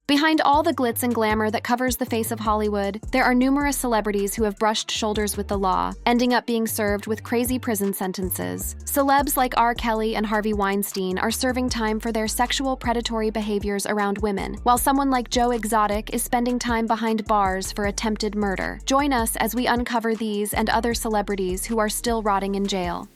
Behind all the glitz and glamour that covers the face of Hollywood, there are numerous celebrities who have brushed shoulders with the law, ending up being served with crazy prison sentences. Celebs like R. Kelly and Harvey Weinstein are serving time for their sexual predatory behaviors around women, while someone like Joe Exotic is spending time behind bars for attempted murder. Join us as we uncover these and other celebrities who are still rotting in jail.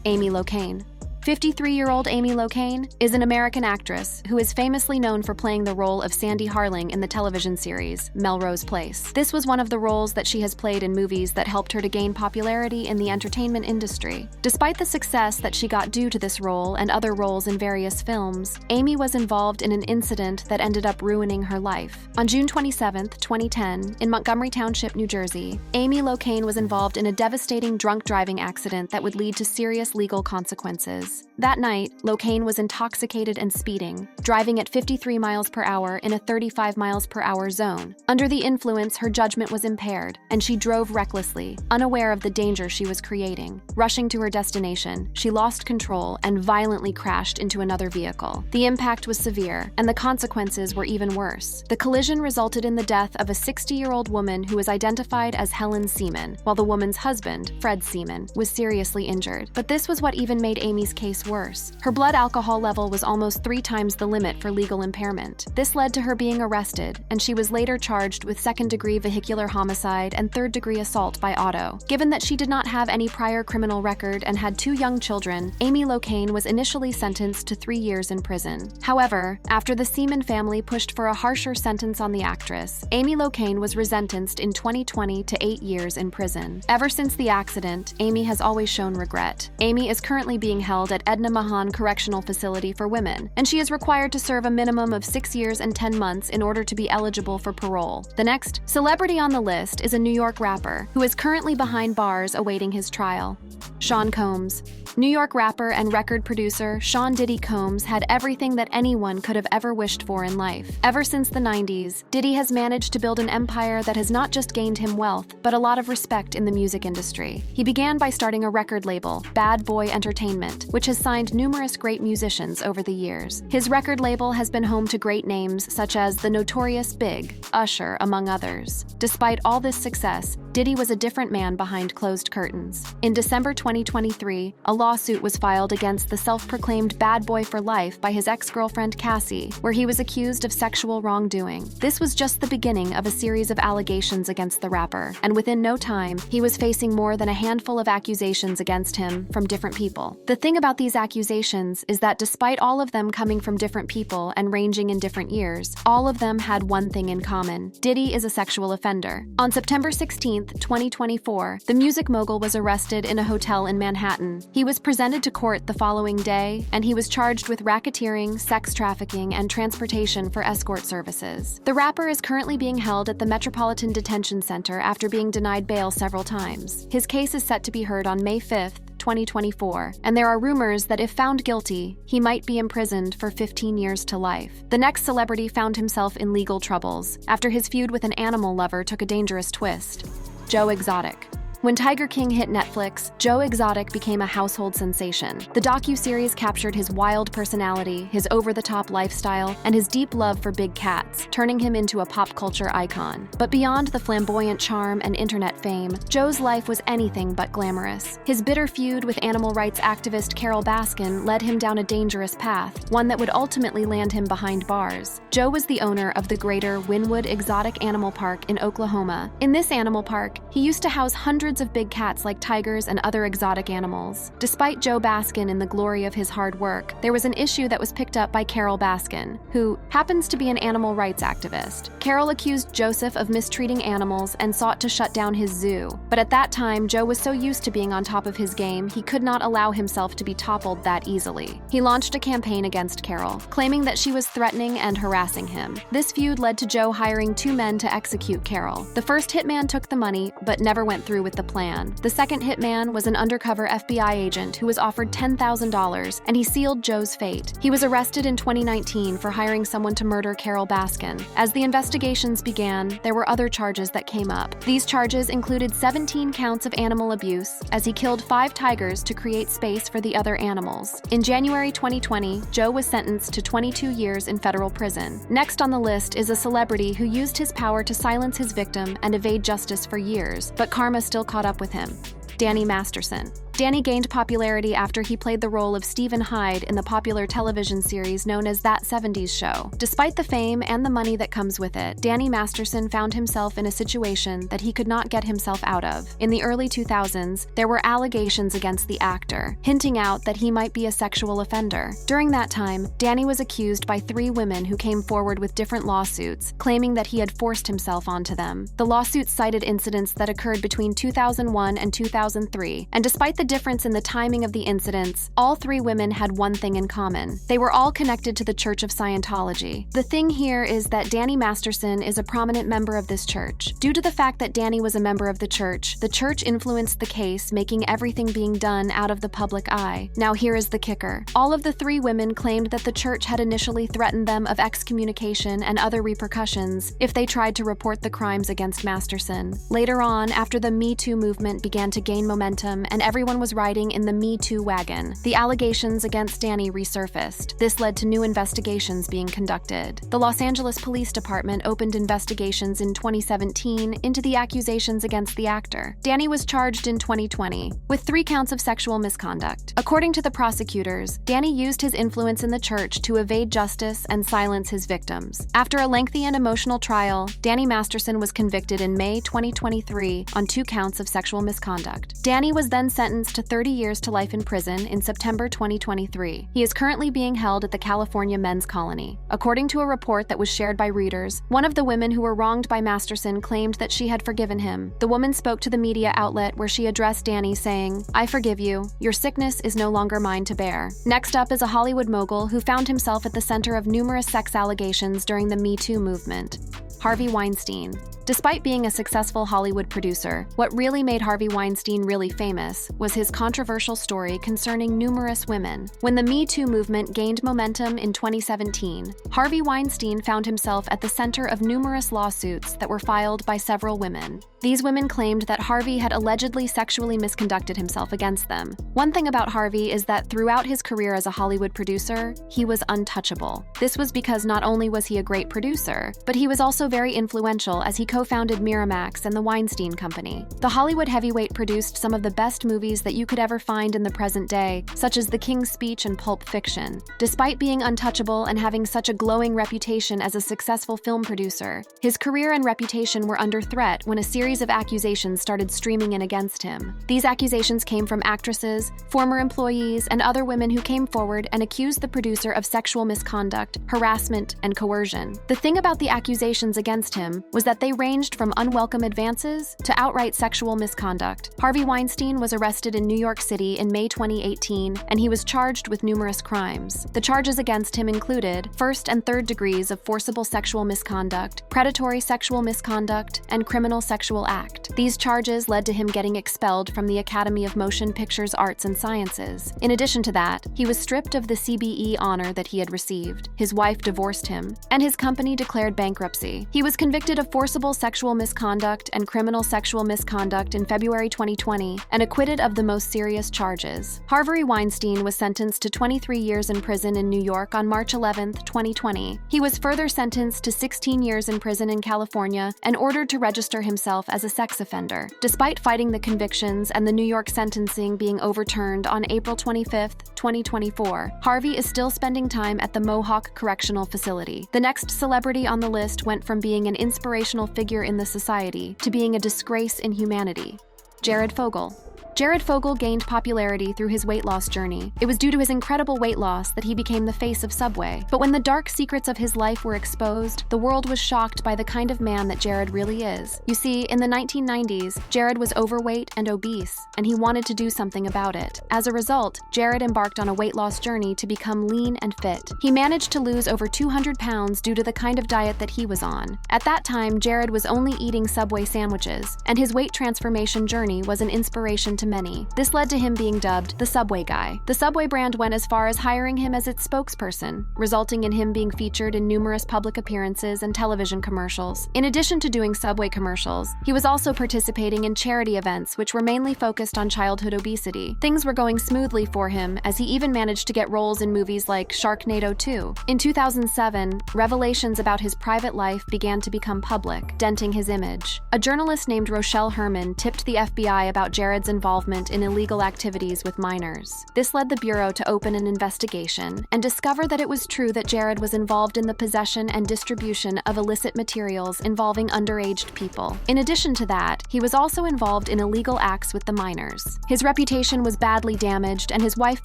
Amy Locane. 53-year-old Amy Locane is an American actress who is famously known for playing the role of Sandy Harling in the television series Melrose Place. This was one of the roles that she has played in movies that helped her to gain popularity in the entertainment industry. Despite the success that she got due to this role and other roles in various films, Amy was involved in an incident that ended up ruining her life. On June 27, 2010, in Montgomery Township, New Jersey, Amy Locane was involved in a devastating drunk driving accident that would lead to serious legal consequences. That night, Locane was intoxicated and speeding, driving at 53 miles per hour in a 35 miles per hour zone. Under the influence, her judgment was impaired, and she drove recklessly, unaware of the danger she was creating. Rushing to her destination, she lost control and violently crashed into another vehicle. The impact was severe, and the consequences were even worse. The collision resulted in the death of a 60-year-old woman who was identified as Helen Seaman, while the woman's husband, Fred Seaman, was seriously injured. But this was what even made Amy's case worse. Her blood alcohol level was almost 3 times the limit for legal impairment. This led to her being arrested, and she was later charged with second-degree vehicular homicide and third-degree assault by auto. Given that she did not have any prior criminal record and had 2 young children, Amy Locane was initially sentenced to 3 years in prison. However, after the Seaman family pushed for a harsher sentence on the actress, Amy Locane was resentenced in 2020 to 8 years in prison. Ever since the accident, Amy has always shown regret. Amy is currently being held at Edna Mahan Correctional Facility for Women, and she is required to serve a minimum of 6 years and 10 months in order to be eligible for parole. The next celebrity on the list is a New York rapper who is currently behind bars awaiting his trial. Sean Combs. New York rapper and record producer Sean Diddy Combs had everything that anyone could have ever wished for in life. Ever since the 90s, Diddy has managed to build an empire that has not just gained him wealth, but a lot of respect in the music industry. He began by starting a record label, Bad Boy Entertainment, which has signed numerous great musicians over the years. His record label has been home to great names such as the Notorious Big, Usher, among others. Despite all this success, Diddy was a different man behind closed curtains. In December 2023, a lawsuit was filed against the self-proclaimed bad boy for life by his ex-girlfriend Cassie, where he was accused of sexual wrongdoing. This was just the beginning of a series of allegations against the rapper, and within no time, he was facing more than a handful of accusations against him from different people. The thing about these accusations is that despite all of them coming from different people and ranging in different years, all of them had one thing in common. Diddy is a sexual offender. On September 16, 2024, the music mogul was arrested in a hotel in Manhattan. He was presented to court the following day, and he was charged with racketeering, sex trafficking, and transportation for escort services. The rapper is currently being held at the Metropolitan Detention Center after being denied bail several times. His case is set to be heard on May 5th, 2024, and there are rumors that if found guilty, he might be imprisoned for 15 years to life. The next celebrity found himself in legal troubles after his feud with an animal lover took a dangerous twist. Joe Exotic. When Tiger King hit Netflix, Joe Exotic became a household sensation. The docuseries captured his wild personality, his over-the-top lifestyle, and his deep love for big cats, turning him into a pop culture icon. But beyond the flamboyant charm and internet fame, Joe's life was anything but glamorous. His bitter feud with animal rights activist Carole Baskin led him down a dangerous path, one that would ultimately land him behind bars. Joe was the owner of the Greater Wynwood Exotic Animal Park in Oklahoma. In this animal park, he used to house hundreds of big cats like tigers and other exotic animals. Despite Joe Baskin in the glory of his hard work, there was an issue that was picked up by Carole Baskin, who happens to be an animal rights activist. Carole accused Joseph of mistreating animals and sought to shut down his zoo. But at that time, Joe was so used to being on top of his game, he could not allow himself to be toppled that easily. He launched a campaign against Carole, claiming that she was threatening and harassing him. This feud led to Joe hiring 2 men to execute Carole. The first hitman took the money, but never went through with the plan. The second hitman was an undercover FBI agent who was offered $10,000, and he sealed Joe's fate. He was arrested in 2019 for hiring someone to murder Carol Baskin. As the investigations began, there were other charges that came up. These charges included 17 counts of animal abuse, as he killed 5 tigers to create space for the other animals. In January 2020, Joe was sentenced to 22 years in federal prison. Next on the list is a celebrity who used his power to silence his victim and evade justice for years, but karma still caught up with him. Danny Masterson. Danny gained popularity after he played the role of Stephen Hyde in the popular television series known as That 70s Show. Despite the fame and the money that comes with it, Danny Masterson found himself in a situation that he could not get himself out of. In the early 2000s, there were allegations against the actor, hinting out that he might be a sexual offender. During that time, Danny was accused by 3 women who came forward with different lawsuits, claiming that he had forced himself onto them. The lawsuits cited incidents that occurred between 2001 and 2003, and despite the difference in the timing of the incidents, all 3 women had one thing in common. They were all connected to the Church of Scientology. The thing here is that Danny Masterson is a prominent member of this church. Due to the fact that Danny was a member of the church influenced the case, making everything being done out of the public eye. Now here is the kicker. All of the 3 women claimed that the church had initially threatened them of excommunication and other repercussions if they tried to report the crimes against Masterson. Later on, after the Me Too movement began to gain momentum and everyone was riding in the Me Too wagon, the allegations against Danny resurfaced. This led to new investigations being conducted. The Los Angeles Police Department opened investigations in 2017 into the accusations against the actor. Danny was charged in 2020 with 3 counts of sexual misconduct. According to the prosecutors, Danny used his influence in the church to evade justice and silence his victims. After a lengthy and emotional trial, Danny Masterson was convicted in May 2023 on 2 counts of sexual misconduct. Danny was then sentenced to 30 years to life in prison in September 2023. He is currently being held at the California Men's Colony. According to a report that was shared by readers, one of the women who were wronged by Masterson claimed that she had forgiven him. The woman spoke to the media outlet where she addressed Danny saying, "I forgive you. Your sickness is no longer mine to bear." Next up is a Hollywood mogul who found himself at the center of numerous sex allegations during the Me Too movement. Harvey Weinstein. Despite being a successful Hollywood producer, what really made Harvey Weinstein really famous was his controversial story concerning numerous women. When the Me Too movement gained momentum in 2017, Harvey Weinstein found himself at the center of numerous lawsuits that were filed by several women. These women claimed that Harvey had allegedly sexually misconducted himself against them. One thing about Harvey is that throughout his career as a Hollywood producer, he was untouchable. This was because not only was he a great producer, but he was also very influential as he co-founded Miramax and the Weinstein Company. The Hollywood heavyweight produced some of the best movies that you could ever find in the present day, such as The King's Speech and Pulp Fiction. Despite being untouchable and having such a glowing reputation as a successful film producer, his career and reputation were under threat when a series of accusations started streaming in against him. These accusations came from actresses, former employees, and other women who came forward and accused the producer of sexual misconduct, harassment, and coercion. The thing about the accusations against him was that they ranged from unwelcome advances to outright sexual misconduct. Harvey Weinstein was arrested in New York City in May 2018, and he was charged with numerous crimes. The charges against him included 1st and 3rd degrees of forcible sexual misconduct, predatory sexual misconduct, and criminal sexual act. These charges led to him getting expelled from the Academy of Motion Pictures Arts and Sciences. In addition to that, he was stripped of the CBE honor that he had received. His wife divorced him, and his company declared bankruptcy. He was convicted of forcible sexual misconduct and criminal sexual misconduct in February 2020 and acquitted of the most serious charges. Harvey Weinstein was sentenced to 23 years in prison in New York on March 11, 2020. He was further sentenced to 16 years in prison in California and ordered to register himself as a sex offender. Despite fighting the convictions and the New York sentencing being overturned on April 25, 2024, Harvey is still spending time at the Mohawk Correctional Facility. The next celebrity on the list went from being an inspirational figure in the society to being a disgrace in humanity. Jared Fogle. Jared Fogle gained popularity through his weight loss journey. It was due to his incredible weight loss that he became the face of Subway. But when the dark secrets of his life were exposed, the world was shocked by the kind of man that Jared really is. You see, in the 1990s, Jared was overweight and obese, and he wanted to do something about it. As a result, Jared embarked on a weight loss journey to become lean and fit. He managed to lose over 200 pounds due to the kind of diet that he was on. At that time, Jared was only eating Subway sandwiches, and his weight transformation journey was an inspiration to many. This led to him being dubbed the Subway Guy. The Subway brand went as far as hiring him as its spokesperson, resulting in him being featured in numerous public appearances and television commercials. In addition to doing Subway commercials, he was also participating in charity events which were mainly focused on childhood obesity. Things were going smoothly for him, as he even managed to get roles in movies like Sharknado 2. In 2007, revelations about his private life began to become public, denting his image. A journalist named Rochelle Herman tipped the FBI about Jared's involvement in illegal activities with minors. This led the Bureau to open an investigation and discover that it was true that Jared was involved in the possession and distribution of illicit materials involving underage people. In addition to that, he was also involved in illegal acts with the minors. His reputation was badly damaged, and his wife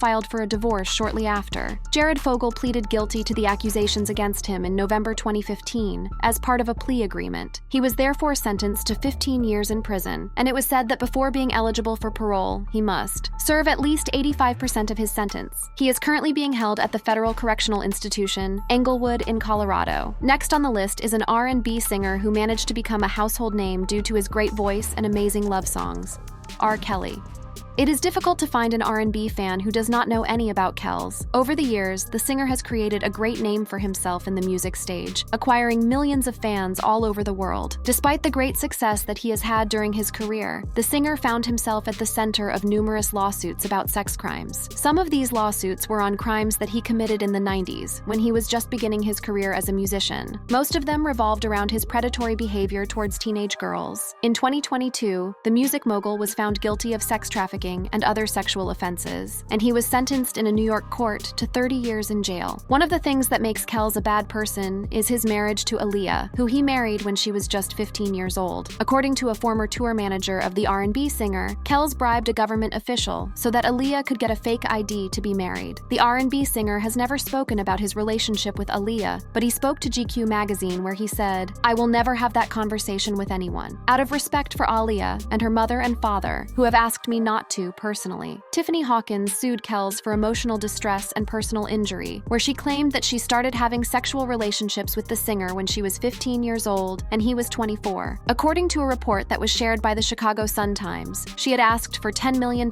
filed for a divorce shortly after. Jared Fogle pleaded guilty to the accusations against him in November 2015 as part of a plea agreement. He was therefore sentenced to 15 years in prison, and it was said that before being eligible for parole, he must serve at least 85% of his sentence. He is currently being held at the Federal Correctional Institution, Englewood in Colorado. Next on the list is an R&B singer who managed to become a household name due to his great voice and amazing love songs: R. Kelly. It is difficult to find an R&B fan who does not know any about Kells. Over the years, the singer has created a great name for himself in the music stage, acquiring millions of fans all over the world. Despite the great success that he has had during his career, the singer found himself at the center of numerous lawsuits about sex crimes. Some of these lawsuits were on crimes that he committed in the 90s, when he was just beginning his career as a musician. Most of them revolved around his predatory behavior towards teenage girls. In 2022, the music mogul was found guilty of sex trafficking and other sexual offenses, and he was sentenced in a New York court to 30 years in jail. One of the things that makes Kells a bad person is his marriage to Aaliyah, who he married when she was just 15 years old. According to a former tour manager of the R&B singer, Kells bribed a government official so that Aaliyah could get a fake ID to be married. The R&B singer has never spoken about his relationship with Aaliyah, but he spoke to GQ magazine where he said, "I will never have that conversation with anyone, out of respect for Aaliyah and her mother and father, who have asked me not to personally." Tiffany Hawkins sued Kells for emotional distress and personal injury, where she claimed that she started having sexual relationships with the singer when she was 15 years old and he was 24. According to a report that was shared by the Chicago Sun-Times, she had asked for $10 million,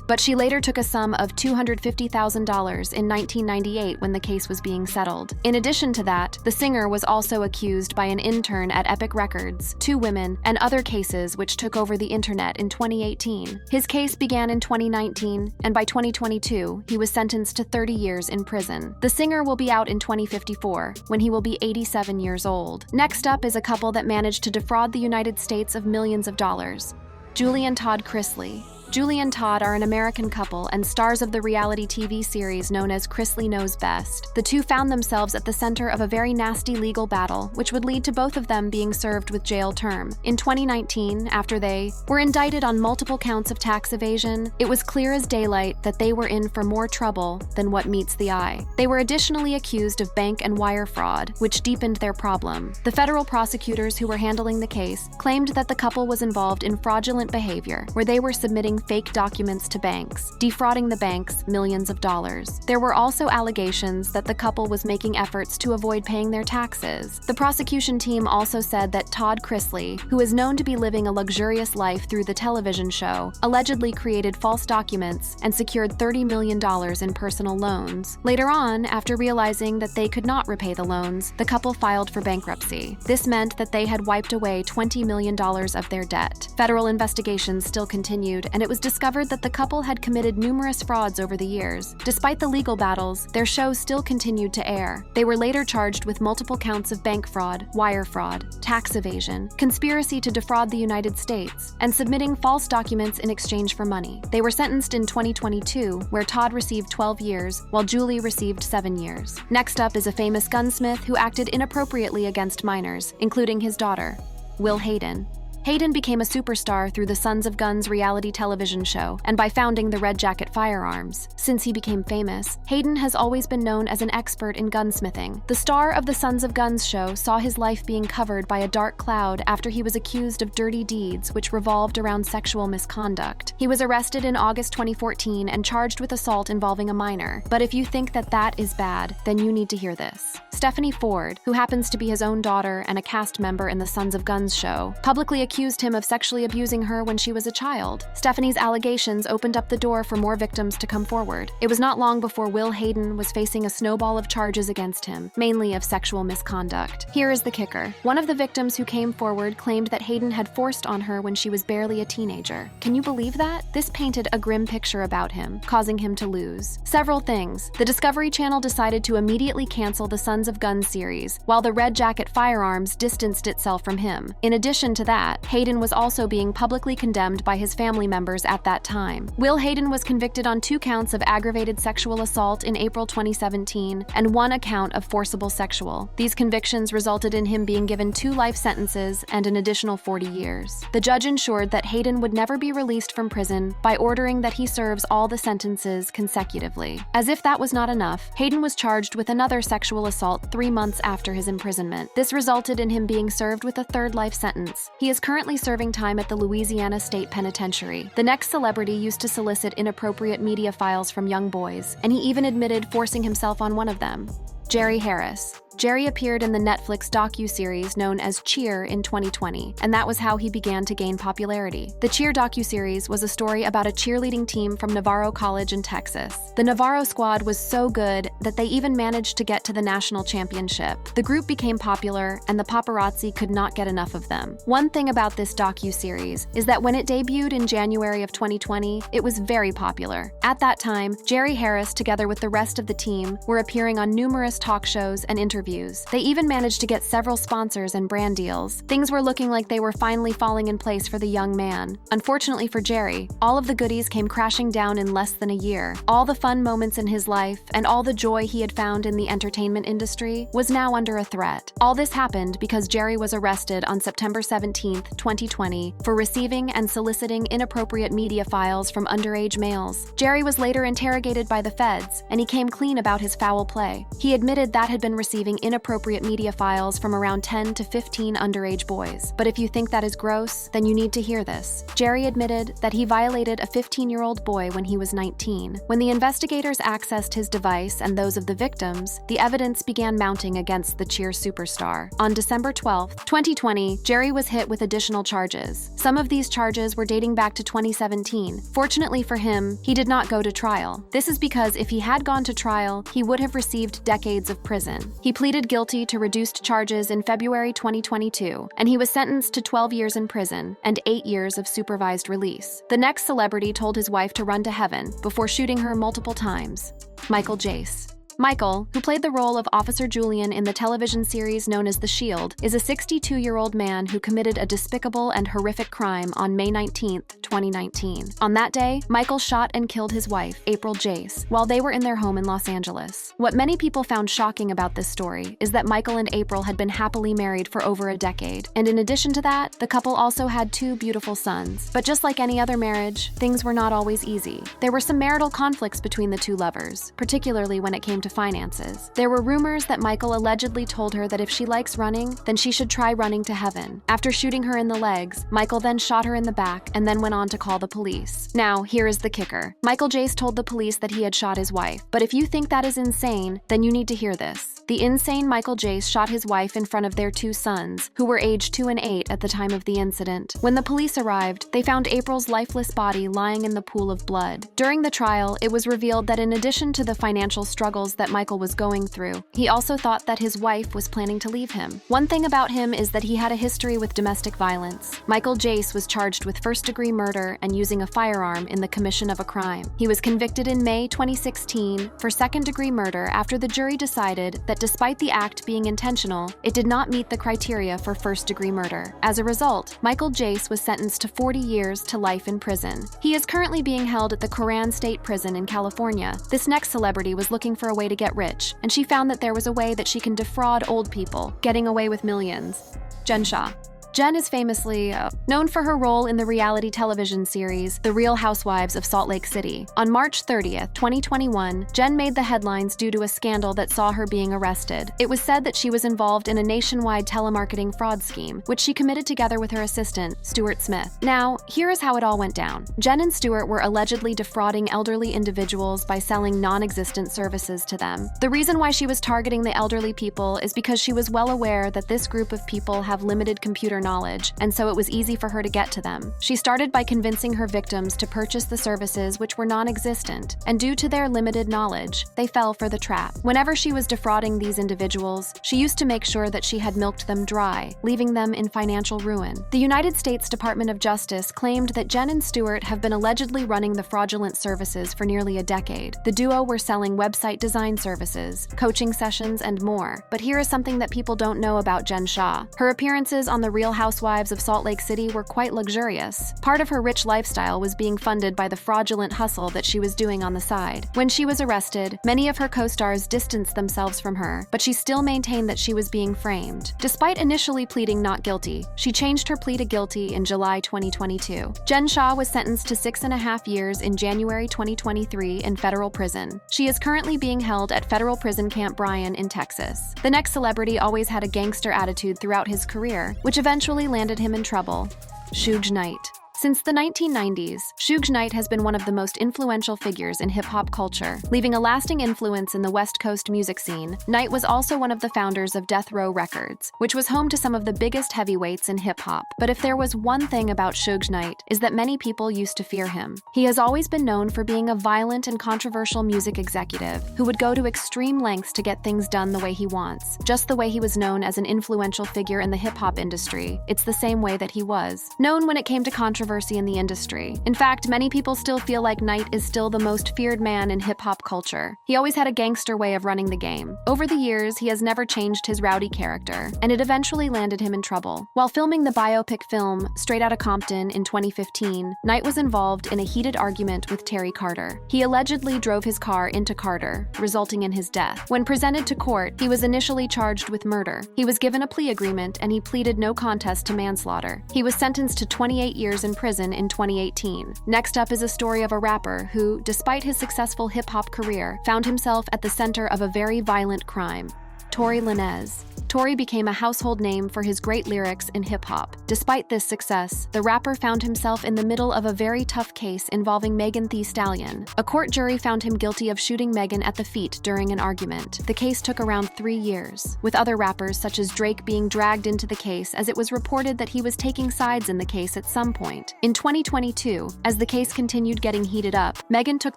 but she later took a sum of $250,000 in 1998 when the case was being settled. In addition to that, the singer was also accused by an intern at Epic Records, 2 women, and other cases which took over the internet in 2018. His case began in 2019, and by 2022, he was sentenced to 30 years in prison. The singer will be out in 2054, when he will be 87 years old. Next up is a couple that managed to defraud the United States of millions of dollars: Julie and Todd Chrisley. Julie and Todd are an American couple and stars of the reality TV series known as Chrisley Knows Best. The two found themselves at the center of a very nasty legal battle, which would lead to both of them being served with jail term. In 2019, after they were indicted on multiple counts of tax evasion, it was clear as daylight that they were in for more trouble than what meets the eye. They were additionally accused of bank and wire fraud, which deepened their problem. The federal prosecutors who were handling the case claimed that the couple was involved in fraudulent behavior, where they were submitting fake documents to banks, defrauding the banks millions of dollars. There were also allegations that the couple was making efforts to avoid paying their taxes. The prosecution team also said that Todd Chrisley, who is known to be living a luxurious life through the television show, allegedly created false documents and secured $30 million in personal loans. Later on, after realizing that they could not repay the loans, the couple filed for bankruptcy. This meant that they had wiped away $20 million of their debt. Federal investigations still continued, and it was discovered that the couple had committed numerous frauds over the years. Despite the legal battles, their show still continued to air. They were later charged with multiple counts of bank fraud, wire fraud, tax evasion, conspiracy to defraud the United States, and submitting false documents in exchange for money. They were sentenced in 2022, where Todd received 12 years, while Julie received 7 years. Next up is a famous gunsmith who acted inappropriately against minors, including his daughter, Will Hayden. Hayden became a superstar through the Sons of Guns reality television show and by founding the Red Jacket Firearms. Since he became famous, Hayden has always been known as an expert in gunsmithing. The star of the Sons of Guns show saw his life being covered by a dark cloud after he was accused of dirty deeds which revolved around sexual misconduct. He was arrested in August 2014 and charged with assault involving a minor. But if you think that is bad, then you need to hear this. Stephanie Ford, who happens to be his own daughter and a cast member in the Sons of Guns show, publicly accused him of sexually abusing her when she was a child. Stephanie's allegations opened up the door for more victims to come forward. It was not long before Will Hayden was facing a snowball of charges against him, mainly of sexual misconduct. Here is the kicker. One of the victims who came forward claimed that Hayden had forced on her when she was barely a teenager. Can you believe that? This painted a grim picture about him, causing him to lose several things. The Discovery Channel decided to immediately cancel the Sons of Guns series, while the Red Jacket Firearms distanced itself from him. In addition to that, Hayden was also being publicly condemned by his family members at that time. Will Hayden was convicted on 2 counts of aggravated sexual assault in April 2017 and 1 account of forcible sexual. These convictions resulted in him being given 2 life sentences and an additional 40 years. The judge ensured that Hayden would never be released from prison by ordering that he serves all the sentences consecutively. As if that was not enough, Hayden was charged with another sexual assault 3 months after his imprisonment. This resulted in him being served with a 3rd life sentence. He is currently serving time at the Louisiana State Penitentiary. The next celebrity used to solicit inappropriate media files from young boys, and he even admitted forcing himself on one of them. Jerry Harris. Jerry appeared in the Netflix docuseries known as Cheer in 2020, and that was how he began to gain popularity. The Cheer docuseries was a story about a cheerleading team from Navarro College in Texas. The Navarro squad was so good that they even managed to get to the national championship. The group became popular, and the paparazzi could not get enough of them. One thing about this docuseries is that when it debuted in January of 2020, it was very popular. At that time, Jerry Harris, together with the rest of the team, were appearing on numerous talk shows and interviews. They even managed to get several sponsors and brand deals. Things were looking like they were finally falling in place for the young man. Unfortunately for Jerry, all of the goodies came crashing down in less than a year. All the fun moments in his life and all the joy he had found in the entertainment industry was now under a threat. All this happened because Jerry was arrested on September 17, 2020, for receiving and soliciting inappropriate media files from underage males. Jerry was later interrogated by the feds, and he came clean about his foul play. He admitted that had been receiving inappropriate media files from around 10 to 15 underage boys. But if you think that is gross, then you need to hear this. Jerry admitted that he violated a 15-year-old boy when he was 19. When the investigators accessed his device and those of the victims, the evidence began mounting against the Cheer superstar. On December 12, 2020, Jerry was hit with additional charges. Some of these charges were dating back to 2017. Fortunately for him, he did not go to trial. This is because if he had gone to trial, he would have received decades of prison. He pleaded guilty to reduced charges in February 2022, and he was sentenced to 12 years in prison and 8 years of supervised release. The next celebrity told his wife to run to heaven before shooting her multiple times. Michael Jace. Michael, who played the role of Officer Julian in the television series known as The Shield, is a 62-year-old man who committed a despicable and horrific crime on May 19, 2019. On that day, Michael shot and killed his wife, April Jace, while they were in their home in Los Angeles. What many people found shocking about this story is that Michael and April had been happily married for over a decade, and in addition to that, the couple also had 2 beautiful sons. But just like any other marriage, things were not always easy. There were some marital conflicts between the 2 lovers, particularly when it came to finances. There were rumors that Michael allegedly told her that if she likes running, then she should try running to heaven. After shooting her in the legs, Michael then shot her in the back and then went on to call the police. Now, here is the kicker. Michael Jace told the police that he had shot his wife, but if you think that is insane, then you need to hear this. The insane Michael Jace shot his wife in front of their 2 sons, who were aged 2 and 8 at the time of the incident. When the police arrived, they found April's lifeless body lying in the pool of blood. During the trial, it was revealed that in addition to the financial struggles that Michael was going through, he also thought that his wife was planning to leave him. One thing about him is that he had a history with domestic violence. Michael Jace was charged with first-degree murder and using a firearm in the commission of a crime. He was convicted in May 2016 for second-degree murder after the jury decided that despite the act being intentional, it did not meet the criteria for first-degree murder. As a result, Michael Jace was sentenced to 40 years to life in prison. He is currently being held at the Coran State Prison in California. This next celebrity was looking for a way to get rich, and she found that there was a way that she can defraud old people, getting away with millions. Jen Shah. Jen is famously known for her role in the reality television series The Real Housewives of Salt Lake City. On March 30th, 2021, Jen made the headlines due to a scandal that saw her being arrested. It was said that she was involved in a nationwide telemarketing fraud scheme, which she committed together with her assistant, Stuart Smith. Now, here is how it all went down. Jen and Stuart were allegedly defrauding elderly individuals by selling non-existent services to them. The reason why she was targeting the elderly people is because she was well aware that this group of people have limited computer knowledge, and so it was easy for her to get to them. She started by convincing her victims to purchase the services which were non-existent, and due to their limited knowledge, they fell for the trap. Whenever she was defrauding these individuals, she used to make sure that she had milked them dry, leaving them in financial ruin. The United States Department of Justice claimed that Jen and Stuart have been allegedly running the fraudulent services for nearly a decade. The duo were selling website design services, coaching sessions, and more. But here is something that people don't know about Jen Shah. Her appearances on The Real Housewives of Salt Lake City were quite luxurious. Part of her rich lifestyle was being funded by the fraudulent hustle that she was doing on the side. When she was arrested, many of her co-stars distanced themselves from her, but she still maintained that she was being framed. Despite initially pleading not guilty, she changed her plea to guilty in July 2022. Jen Shah was sentenced to 6.5 years in January 2023 in federal prison. She is currently being held at Federal Prison Camp Bryan in Texas. The next celebrity always had a gangster attitude throughout his career, which eventually landed him in trouble. Suge Knight. Since the 1990s, Suge Knight has been one of the most influential figures in hip-hop culture, leaving a lasting influence in the West Coast music scene. Knight was also one of the founders of Death Row Records, which was home to some of the biggest heavyweights in hip-hop. But if there was one thing about Suge Knight, is that many people used to fear him. He has always been known for being a violent and controversial music executive who would go to extreme lengths to get things done the way he wants. Just the way he was known as an influential figure in the hip-hop industry, it's the same way that he was known when it came to controversy in the industry. In fact, many people still feel like Knight is still the most feared man in hip-hop culture. He always had a gangster way of running the game. Over the years, he has never changed his rowdy character, and it eventually landed him in trouble. While filming the biopic film Straight Outta Compton in 2015, Knight was involved in a heated argument with Terry Carter. He allegedly drove his car into Carter, resulting in his death. When presented to court, he was initially charged with murder. He was given a plea agreement and he pleaded no contest to manslaughter. He was sentenced to 28 years in prison in 2018. Next up is a story of a rapper who, despite his successful hip-hop career, found himself at the center of a very violent crime. Tory Lanez. Tory became a household name for his great lyrics in hip-hop. Despite this success, the rapper found himself in the middle of a very tough case involving Megan Thee Stallion. A court jury found him guilty of shooting Megan at the feet during an argument. The case took around 3 years, with other rappers such as Drake being dragged into the case as it was reported that he was taking sides in the case at some point. In 2022, as the case continued getting heated up, Megan took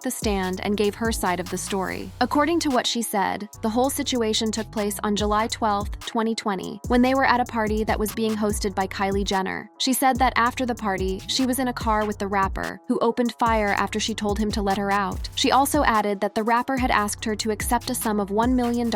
the stand and gave her side of the story. According to what she said, the whole situation took place on July 12, 2020, when they were at a party that was being hosted by Kylie Jenner. She said that after the party, she was in a car with the rapper, who opened fire after she told him to let her out. She also added that the rapper had asked her to accept a sum of $1 million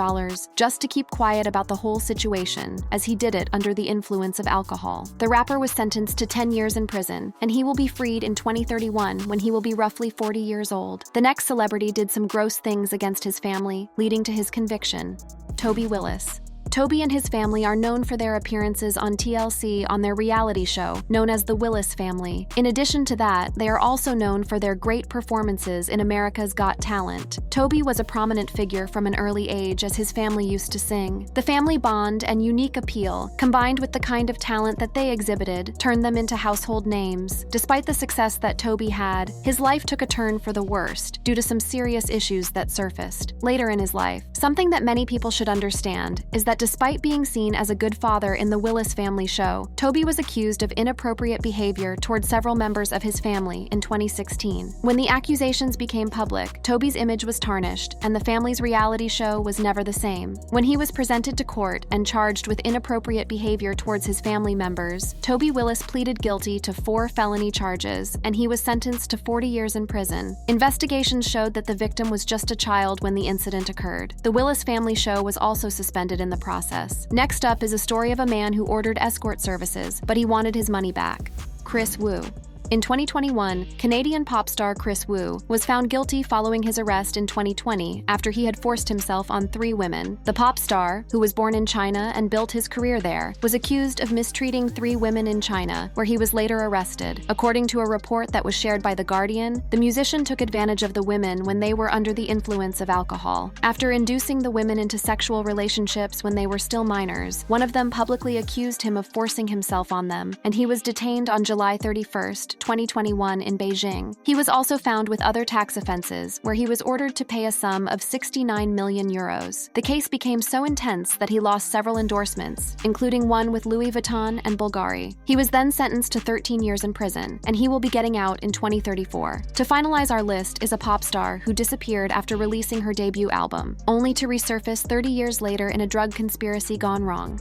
just to keep quiet about the whole situation, as he did it under the influence of alcohol. The rapper was sentenced to 10 years in prison, and he will be freed in 2031 when he will be roughly 40 years old. The next celebrity did some gross things against his family, leading to his conviction. Toby Willis. Toby and his family are known for their appearances on TLC on their reality show, known as The Willis Family. In addition to that, they are also known for their great performances in America's Got Talent. Toby was a prominent figure from an early age as his family used to sing. The family bond and unique appeal, combined with the kind of talent that they exhibited, turned them into household names. Despite the success that Toby had, his life took a turn for the worst due to some serious issues that surfaced later in his life. Something that many people should understand is that despite being seen as a good father in the Willis Family show, Toby was accused of inappropriate behavior toward several members of his family in 2016. When the accusations became public, Toby's image was tarnished, and the family's reality show was never the same. When he was presented to court and charged with inappropriate behavior towards his family members, Toby Willis pleaded guilty to 4 felony charges, and he was sentenced to 40 years in prison. Investigations showed that the victim was just a child when the incident occurred. The Willis Family show was also suspended in the process. Next up is a story of a man who ordered escort services, but he wanted his money back. Chris Wu. In 2021, Canadian pop star Chris Wu was found guilty following his arrest in 2020 after he had forced himself on 3 women. The pop star, who was born in China and built his career there, was accused of mistreating 3 women in China, where he was later arrested. According to a report that was shared by The Guardian, the musician took advantage of the women when they were under the influence of alcohol. After inducing the women into sexual relationships when they were still minors, one of them publicly accused him of forcing himself on them, and he was detained on July 31, 2021 in Beijing. He was also found with other tax offenses, where he was ordered to pay a sum of 69 million euros. The case became so intense that he lost several endorsements, including one with Louis Vuitton and Bulgari. He was then sentenced to 13 years in prison, and he will be getting out in 2034. To finalize our list is a pop star who disappeared after releasing her debut album, only to resurface 30 years later in a drug conspiracy gone wrong.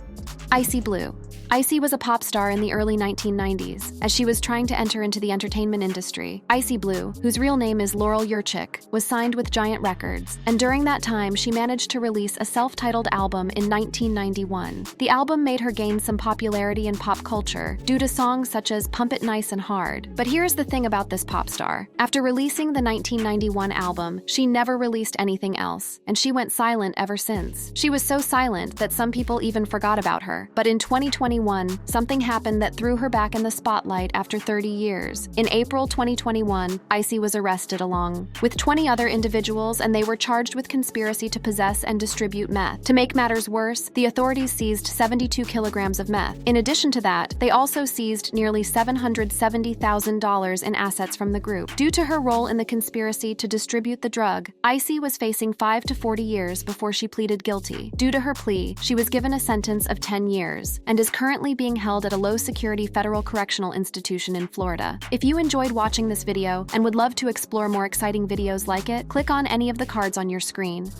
Icy Blue. Icy was a pop star in the early 1990s, as she was trying to enter into the entertainment industry. Icy Blue, whose real name is Laurel Yurchik, was signed with Giant Records, and during that time she managed to release a self-titled album in 1991. The album made her gain some popularity in pop culture due to songs such as Pump It Nice and Hard. But here's the thing about this pop star. After releasing the 1991 album, she never released anything else, and she went silent ever since. She was so silent that some people even forgot about her. But in 2021, something happened that threw her back in the spotlight after 30 years. In April 2021, Icy was arrested along with 20 other individuals, and they were charged with conspiracy to possess and distribute meth. To make matters worse, the authorities seized 72 kilograms of meth. In addition to that, they also seized nearly $770,000 in assets from the group. Due to her role in the conspiracy to distribute the drug, Icy was facing 5 to 40 years before she pleaded guilty. Due to her plea, she was given a sentence of 10 years and is currently being held at a low-security federal correctional institution in Florida. If you enjoyed watching this video and would love to explore more exciting videos like it, click on any of the cards on your screen.